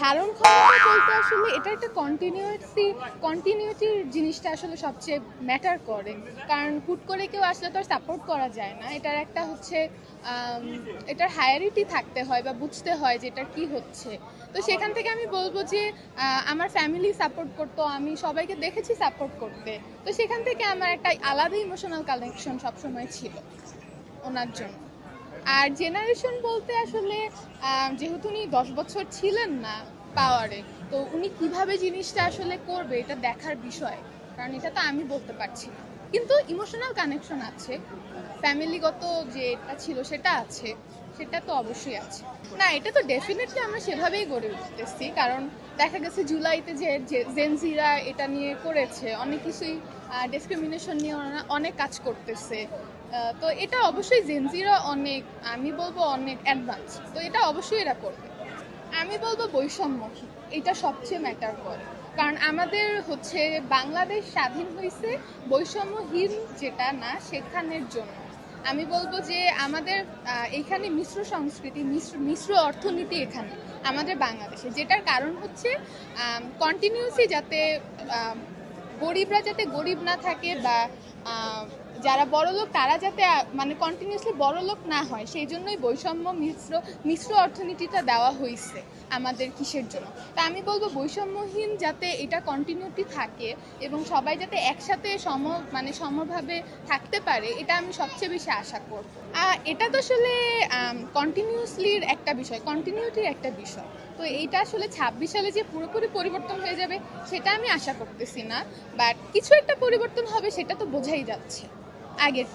ধারণ ক্ষমতা বলতে আসলে এটা একটা কন্টিনিউটির জিনিসটা আসলে সবচেয়ে ম্যাটার করে। কারণ হুট করে কেউ আসলে তো আর সাপোর্ট করা যায় না। এটার একটা হচ্ছে আম, এটার হায়ারিটি থাকতে হয় বা বুঝতে হয় যে এটা কি হচ্ছে। তো সেখান থেকে আমি বলবো যে আমার ফ্যামিলি সাপোর্ট করতো, আমি সবাইকে দেখেছি সাপোর্ট করতে। তো সেখান থেকে আমার একটা আলাদা ইমোশনাল কানেকশন সবসময় ছিল ওনার জন্য। আর জেনারেশন বলতে আসলে যেহেতু উনি 10 বছর ছিলেন না পাওয়ারে, তো উনি কিভাবে জিনিসটা আসলে করবে এটা দেখার বিষয়। কারণ এটা তো আমি বলতে পারছি না, কিন্তু ইমোশনাল কানেকশন আছে, ফ্যামিলিগত যেটা ছিল সেটা আছে, সেটা তো অবশ্যই আছে। না, এটা তো ডেফিনেটলি আমরা সেভাবেই গড়ে উঠতেছি। কারণ দেখা গেছে জুলাইতে যে জেনজিরা এটা নিয়ে করেছে অনেক কিছুই, ডিসক্রিমিনেশন নিয়ে ওরা অনেক কাজ করতেছে। তো এটা অবশ্যই জেনজিরা অনেক, আমি বলবো অনেক অ্যাডভান্স, তো এটা অবশ্যই এরা করবে। আমি বলবো বৈষম্যহীন, এটা সবচেয়ে ম্যাটার করে। কারণ আমাদের হচ্ছে বাংলাদেশ স্বাধীন হয়েছে বৈষম্যহীন যেটা না সেখানের জন্য। আমি বলবো যে আমাদের এইখানে মিশ্র সংস্কৃতি, মিশ্র অর্থনীতি এখানে আমাদের বাংলাদেশে, যেটার কারণ হচ্ছে কন্টিনিউসলি যাতে গরিবরা যাতে গরিব না থাকে, বা যারা বড়লোক তারা যাতে মানে কন্টিনিউসলি বড়লোক না হয়, সেই জন্যই বৈষম্য মিশ্র অর্থনীতিটা দেওয়া হয়েছে আমাদের কিসের জন্য। তা আমি বলবো বৈষম্যহীন যাতে এটা কন্টিনিউটি থাকে এবং সবাই যাতে একসাথে মানে সমভাবে থাকতে পারে, এটা আমি সবচেয়ে বেশি আশা করব। এটা তো আসলে কন্টিনিউসলির একটা বিষয়, কন্টিনিউটির একটা বিষয়। তো এইটা আসলে 26 সালে যে পুরোপুরি পরিবর্তন হয়ে যাবে সেটা আমি আশা করতেছি না, বাট কিছু একটা পরিবর্তন হবে সেটা তো বোঝাই যাচ্ছে আগের